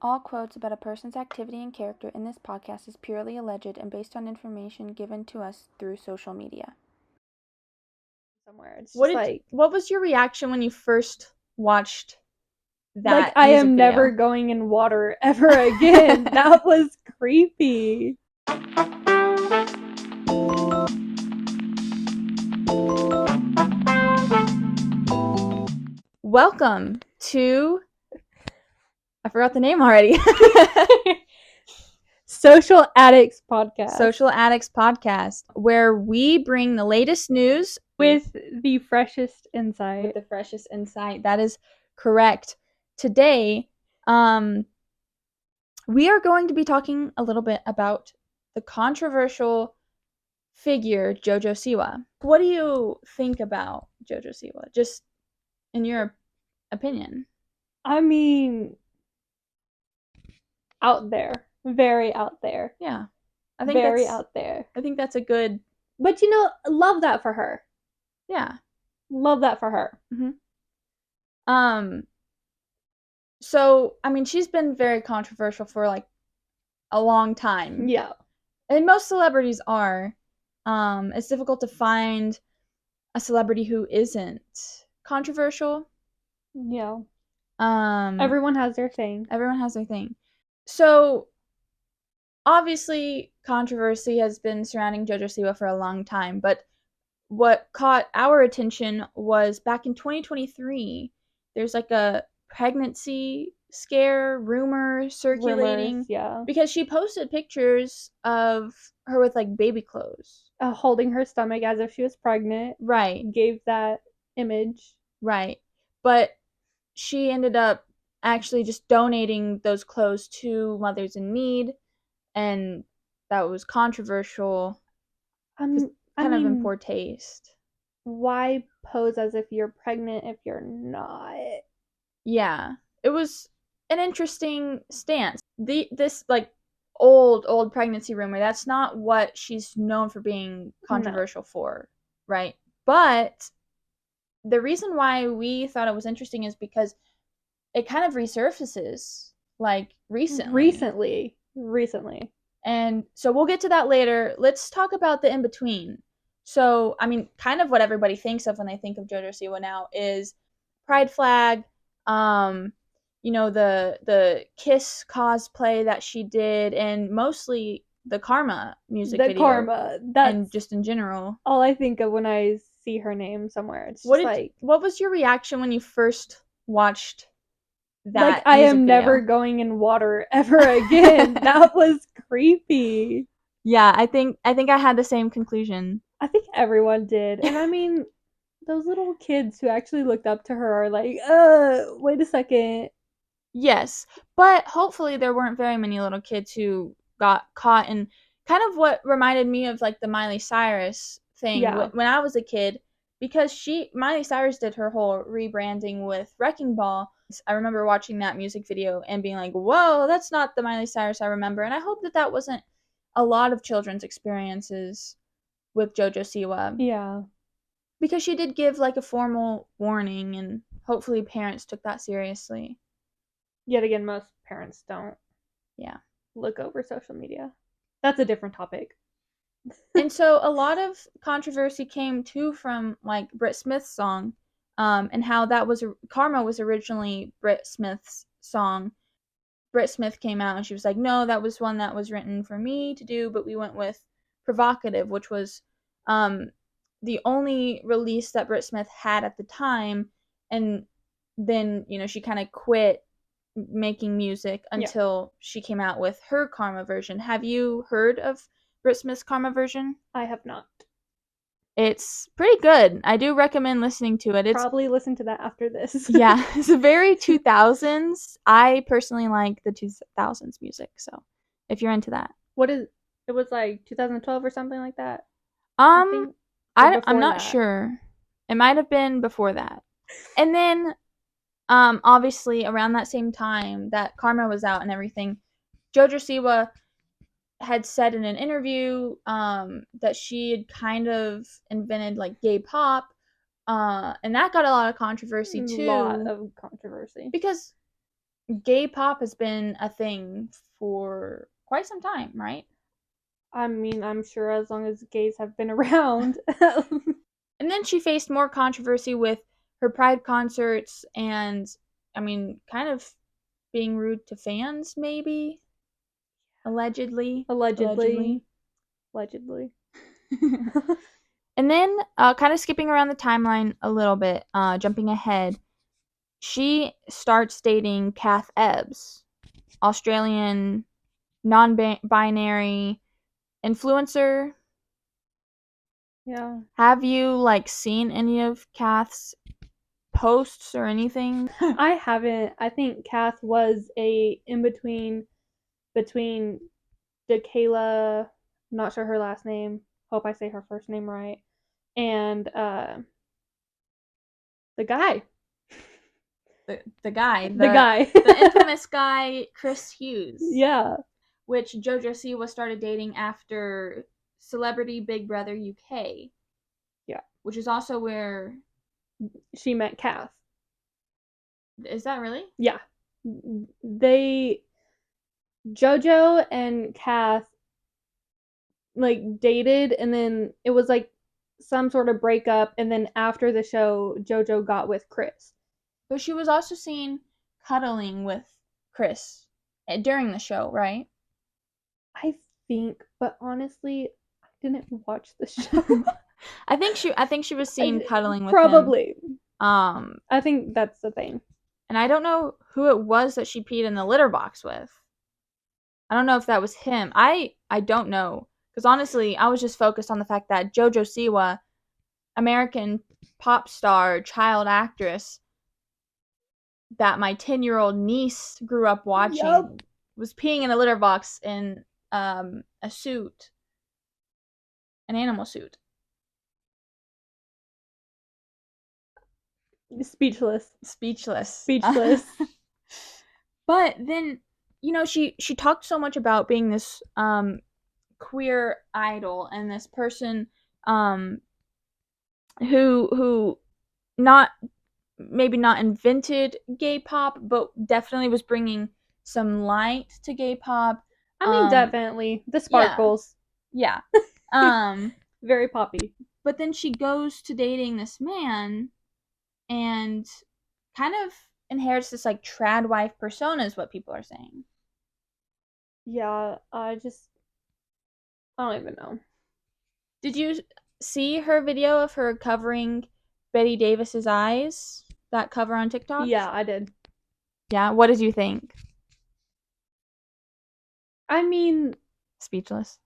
All quotes about a person's activity and character in this podcast is purely alleged and based on information given to us through social media. Somewhere. It's just what was your reaction when you first watched that? Like, I am never going in water ever again. That was creepy. Welcome to... I forgot the name already. Social Addicts Podcast. Social Addicts Podcast, where we bring the latest news with the freshest insight. That is correct. Today, we are going to be talking a little bit about the controversial figure Jojo Siwa. What do you think about Jojo Siwa? Just in your opinion. I mean, out there. Very out there. Yeah. I think very out there. I think that's a good... But, love that for her. Yeah. Love that for her. Mm-hmm. So, I mean, she's been very controversial for, a long time. Yeah. And most celebrities are. It's difficult to find a celebrity who isn't controversial. Yeah. Everyone has their thing. So, obviously, controversy has been surrounding Jojo Siwa for a long time, but what caught our attention was back in 2023, there's a pregnancy scare rumor circulating. Rumors, yeah. Because she posted pictures of her with baby clothes. Holding her stomach as if she was pregnant. Right. Gave that image. Right. But she ended up actually just donating those clothes to mothers in need, and that was controversial. Kind of in poor taste. Why pose as if you're pregnant if you're not? Yeah. It was an interesting stance. This old pregnancy rumor, that's not what she's known for being controversial for, right? But the reason why we thought it was interesting is because it kind of resurfaces recently. And so we'll get to that later. Let's talk about the in-between. So, I mean, kind of what everybody thinks of when they think of Jojo Siwa now is pride flag, the Kiss cosplay that she did, and mostly the Karma music video. Karma. And just in general. All I think of when I see her name somewhere. It's what was your reaction when you first watched that? I am never going in water ever again. That was creepy. Yeah, I think I had the same conclusion. I think everyone did. And I mean, those little kids who actually looked up to her are like, wait a second. Yes, but hopefully there weren't very many little kids who got caught in kind of what reminded me of the Miley Cyrus thing when I was a kid, because Miley Cyrus did her whole rebranding with Wrecking Ball. I remember watching that music video and being like, whoa, that's not the Miley Cyrus I remember. And I hope that wasn't a lot of children's experiences with Jojo Siwa. Yeah. Because she did give a formal warning, and hopefully parents took that seriously. Yet again, most parents don't. Yeah. Look over social media. That's a different topic. And so a lot of controversy came too from Britt Smith's song, and how that was Karma was originally Britt Smith's song. Britt Smith came out and she was like, no, that was one that was written for me to do, but we went with Provocative, which was the only release that Britt Smith had at the time, and then she kind of quit making music until she came out with her Karma version. Have you heard of Britt Smith's Karma version? I have not. It's pretty good. I do recommend listening to it. Probably listen to that after this. Yeah, it's a very 2000s. I personally like the 2000s music, so if you're into that. It was 2012 or something like that? I'm not sure. It might have been before that. And then obviously around that same time that Karma was out and everything, Jojo Siwa had said in an interview that she had kind of invented gay pop, and that got a lot of controversy too. A lot of controversy. Because gay pop has been a thing for quite some time, right? I mean, I'm sure as long as gays have been around. And then she faced more controversy with her Pride concerts and, I mean, kind of being rude to fans, maybe? Allegedly. Allegedly. And then, kind of skipping around the timeline a little bit, jumping ahead, she starts dating Kath Ebbs, Australian non-binary influencer. Yeah. Have you like seen any of Kath's posts or anything? I haven't. I think Kath was a in between Dakayla, I'm not sure her last name. Hope I say her first name right. And the guy. The guy. The guy. The infamous guy, Chris Hughes. Yeah. Which Jojo Siwa started dating after Celebrity Big Brother UK. Yeah. Which is also where she met Kath. Is that really? Yeah. Jojo and Kath like dated, and then it was like some sort of breakup, and then after the show Jojo got with Chris. But she was also seen cuddling with Chris during the show, right? I think, but honestly, I didn't watch the show. I think she was seen cuddling with probably. him. I think that's the thing. And I don't know who it was that she peed in the litter box with. I don't know if that was him. I don't know. Because honestly, I was just focused on the fact that Jojo Siwa, American pop star, child actress, that my 10-year-old niece grew up watching, was peeing in a litter box in a suit. An animal suit. Speechless. But then, you know, she talked so much about being this queer idol and this person who maybe not invented gay pop, but definitely was bringing some light to gay pop. I mean, definitely the sparkles. Yeah. Very poppy. But then she goes to dating this man and kind of inherits this like trad wife persona is what people are saying. Yeah, I don't even know. Did you see her video of her covering Betty Davis's eyes? That cover on TikTok? Yeah, I did. Yeah, what did you think? I mean, speechless.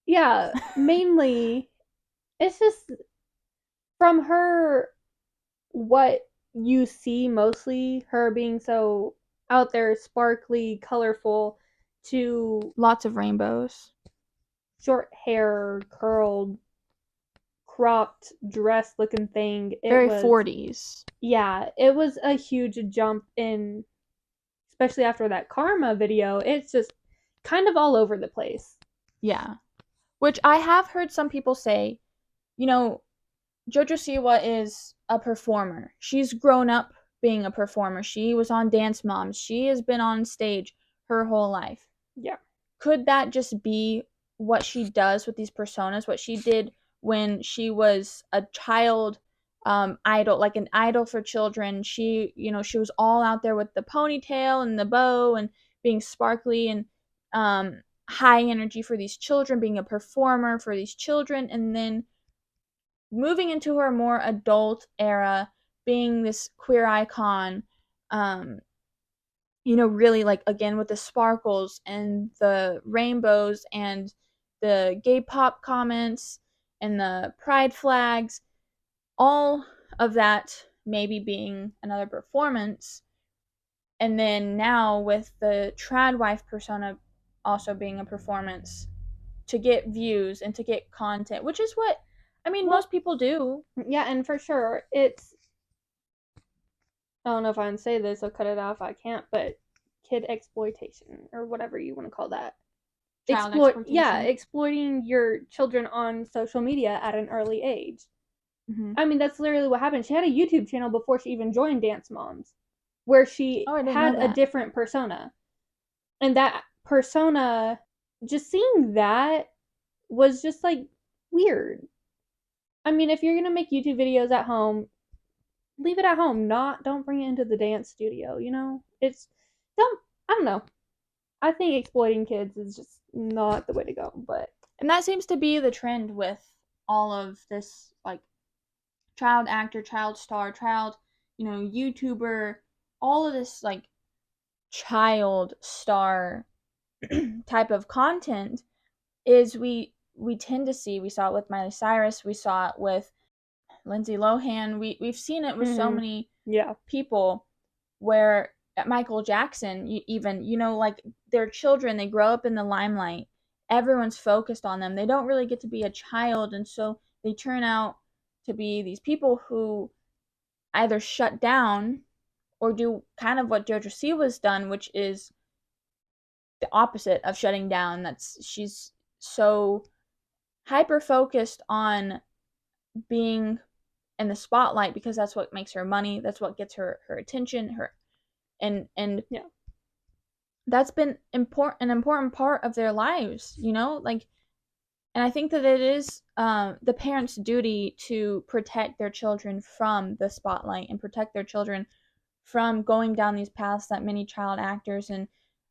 Yeah, mainly it's just from her what you see, mostly her being so out there, sparkly, colorful, to lots of rainbows, short hair, curled, cropped dress looking thing. Very 40s. Yeah, it was a huge jump in, especially after that Karma video. It's just kind of all over the place. Yeah. Which I have heard some people say, you know, Jojo Siwa is a performer. She's grown up being a performer. She was on Dance Moms. She has been on stage her whole life. Yeah. Could that just be what she does with these personas? What she did when she was a child idol, like an idol for children. She was all out there with the ponytail and the bow and being sparkly and high energy for these children, being a performer for these children, and then moving into her more adult era, being this queer icon, really like again with the sparkles and the rainbows and the gay pop comments and the pride flags, all of that maybe being another performance. And then now with the trad wife persona also being a performance to get views and to get content, which is what most people do. Yeah, and for sure it's, I don't know if I can say this, I'll cut it out if I can't, but kid exploitation or whatever you want to call that. Exploitation. Yeah, exploiting your children on social media at an early age. Mm-hmm. I mean, that's literally what happened. She had a YouTube channel before she even joined Dance Moms. where she Oh, I didn't had know a that. different persona. And that persona, just seeing that was just like weird. I mean, if you're going to make YouTube videos at home, leave it at home. Don't bring it into the dance studio, you know? I don't know. I think exploiting kids is just not the way to go, but And that seems to be the trend with all of this, like, child actor, child star, child, YouTuber, all of this, like, child star type of content is we tend to see. We saw it with Miley Cyrus, we saw it with Lindsay Lohan, we've seen it with so many people, where Michael Jackson, even, like, their children, they grow up in the limelight, everyone's focused on them, they don't really get to be a child, and so they turn out to be these people who either shut down or do kind of what Jojo Siwa's done, which is the opposite of shutting down. She's so hyper focused on being in the spotlight because that's what makes her money, that's what gets her attention, and yeah. That's been an important part of their lives, like, and I think that it is the parents' duty to protect their children from the spotlight and protect their children from going down these paths that many child actors and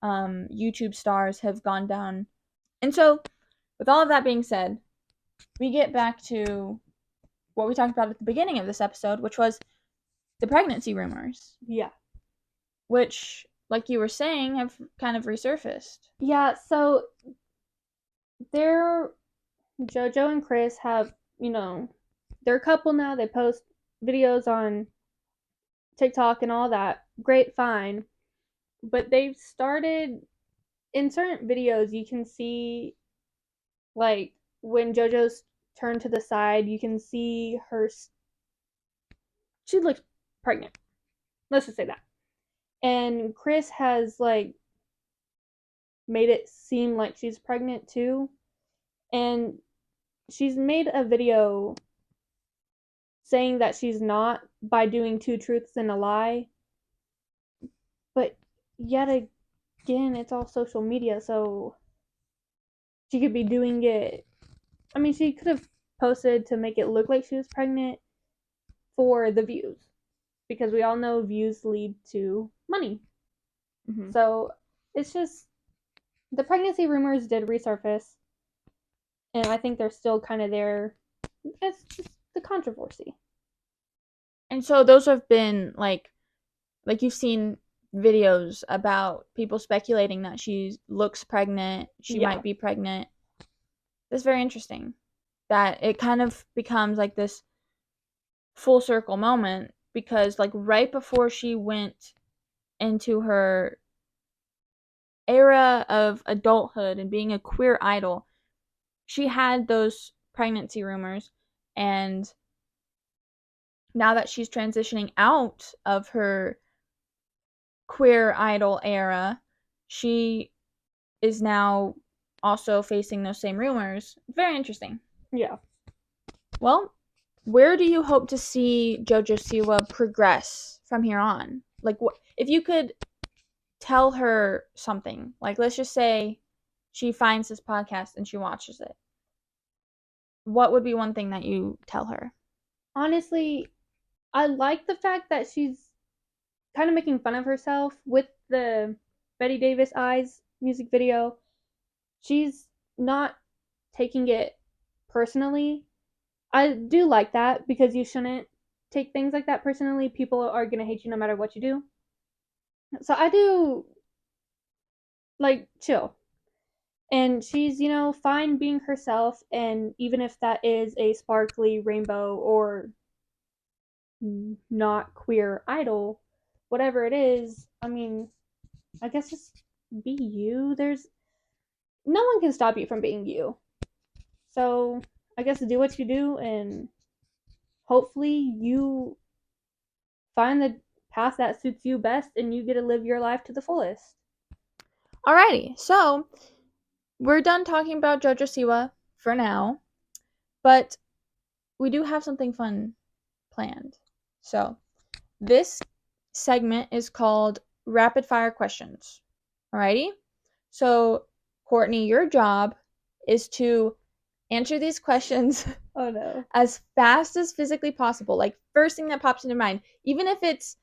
YouTube stars have gone down. And so, with all of that being said, we get back to what we talked about at the beginning of this episode, which was the pregnancy rumors. Yeah. Which, like you were saying, have kind of resurfaced. Yeah, so Jojo and Chris have, they're a couple now. They post videos on TikTok and all that. Great, fine. But they've started, in certain videos, you can see, like, when Jojo's turned to the side, you can see she looks pregnant. Let's just say that. And Chris has, like, made it seem like she's pregnant too. And she's made a video saying that she's not, by doing 2 truths and a lie. But yet again, it's all social media, so she could be doing it. I mean, she could have posted to make it look like she was pregnant for the views, because we all know views lead to money. Mm-hmm. So it's just, the pregnancy rumors did resurface, and I think they're still kind of there. It's just the controversy. And so those have been like you've seen videos about people speculating that she looks pregnant, she might be pregnant. That's very interesting. That it kind of becomes like this full circle moment, because like right before she went into her era of adulthood and being a queer idol, she had those pregnancy rumors, and now that she's transitioning out of her queer idol era, she is now also facing those same rumors. Very interesting. Yeah. Well, where do you hope to see Jojo Siwa progress from here on? Like, what if you could tell her something? Like, let's just say she finds this podcast and she watches it. What would be one thing that you tell her? Honestly, I like the fact that she's kind of making fun of herself with the Betty Davis Eyes music video. She's not taking it personally. I do like that, because you shouldn't take things like that personally. People are going to hate you no matter what you do. So I do, like, chill. And she's, fine being herself, and even if that is a sparkly rainbow or not queer idol, whatever it is, I mean, I guess just be you. No one can stop you from being you. So I guess do what you do, and hopefully you find the path that suits you best and you get to live your life to the fullest. Alrighty, so we're done talking about Jojo Siwa for now, but we do have something fun planned. So this segment is called Rapid Fire Questions. Alrighty? So, Courtney, your job is to answer these questions Oh no. as fast as physically possible. Like, first thing that pops into mind. Even if it's,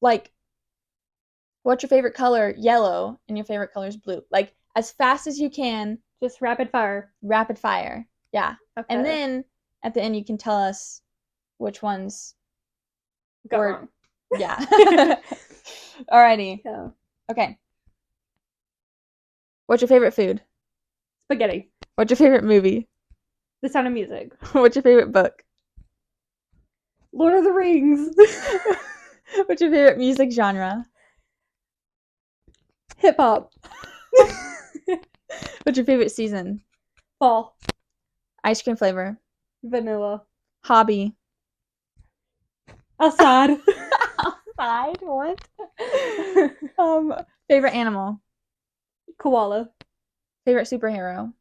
like, what's your favorite color? Yellow, and your favorite color is blue. Like, as fast as you can. Just rapid fire. Rapid fire. Yeah. Okay. And then, at the end, you can tell us which ones got were wrong. Yeah. Alrighty. Yeah. Okay. What's your favorite food? Spaghetti. What's your favorite movie? The Sound of Music. What's your favorite book? Lord of the Rings. What's your favorite music genre? Hip hop. What's your favorite season? Fall. Ice cream flavor. Vanilla. Hobby. Outside. Outside? What? Favorite animal. Koala. Favorite superhero.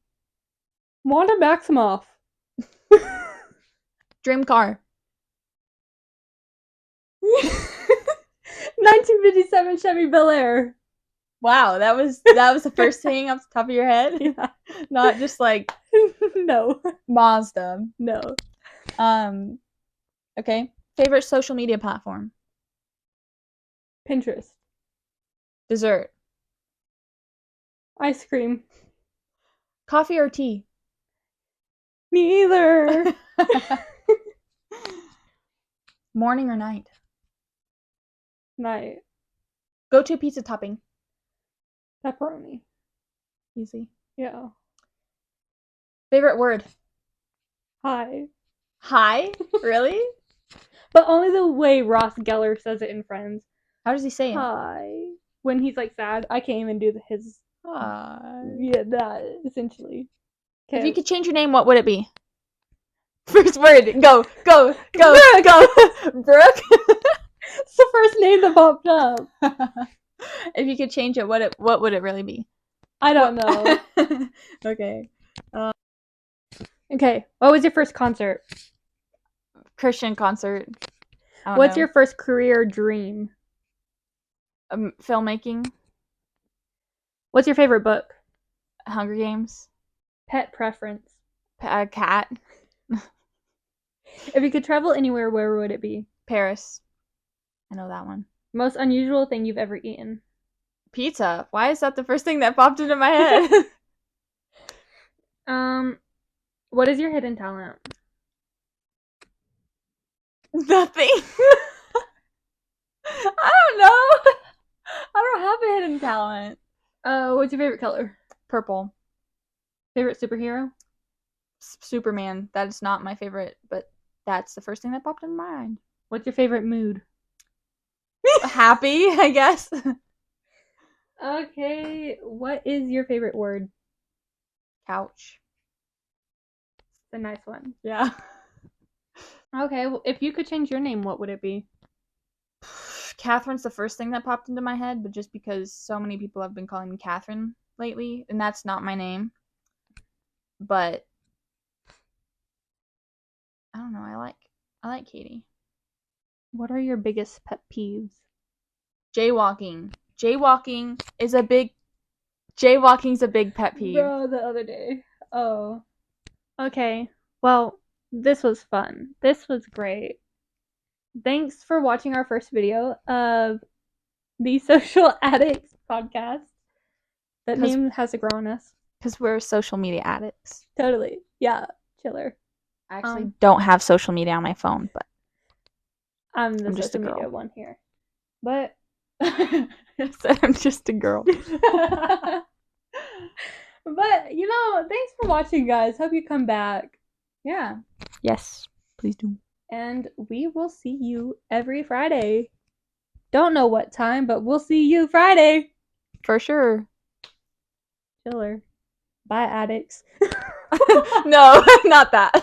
Wanda Maximoff. Dream car. 1957 Chevy Bel Air. Wow, that was the first thing off the top of your head? Yeah. Not just like No. Mazda. No. Okay. Favorite social media platform. Pinterest. Dessert. Ice cream. Coffee or tea? Neither. Morning or night? Night. Go-to pizza topping. Pepperoni. Easy. Yeah. Favorite word? Hi. Hi? Really? But only the way Ross Geller says it in Friends. How does he say it? Hi. When he's like sad, I can't even do his. Hi. Yeah, that essentially. If you could change your name, what would it be? First word. Go. Go. Go. Brooke. Go. Brooke? It's the first name that popped up. If you could change it, what would it really be? I don't know. Okay. Okay. What was your first concert? Christian concert. I don't What's know. your first career dream? Filmmaking. What's your favorite book? Hunger Games. Pet preference. Cat. If you could travel anywhere, where would it be? Paris. I know that one. Most unusual thing you've ever eaten? Pizza. Why is that the first thing that popped into my head? What is your hidden talent? Nothing. I don't know. I don't have a hidden talent. What's your favorite color? Purple. Favorite superhero? Superman. That is not my favorite, but that's the first thing that popped in my mind. What's your favorite mood? Happy, I guess. Okay, what is your favorite word? Couch. It's a nice one. Yeah. Okay, well, if you could change your name, what would it be? Catherine's the first thing that popped into my head, but just because so many people have been calling me Catherine lately, and that's not my name. But I don't know. I like Katie. What are your biggest pet peeves? Jaywalking. Jaywalking's a big pet peeve. Bro, the other day. Oh. Okay. Well, this was fun. This was great. Thanks for watching our first video of the Social Addicts podcast. That name has to grow on us. Because we're social media addicts. Totally. Yeah. Chiller. I actually don't have social media on my phone, but I'm the just a social media girl. one here. But I said I'm just a girl. But, thanks for watching, guys. Hope you come back. Yeah. Yes, please do. And we will see you every Friday. Don't know what time, but we'll see you Friday. For sure. Chiller. Bye, addicts. No, not that.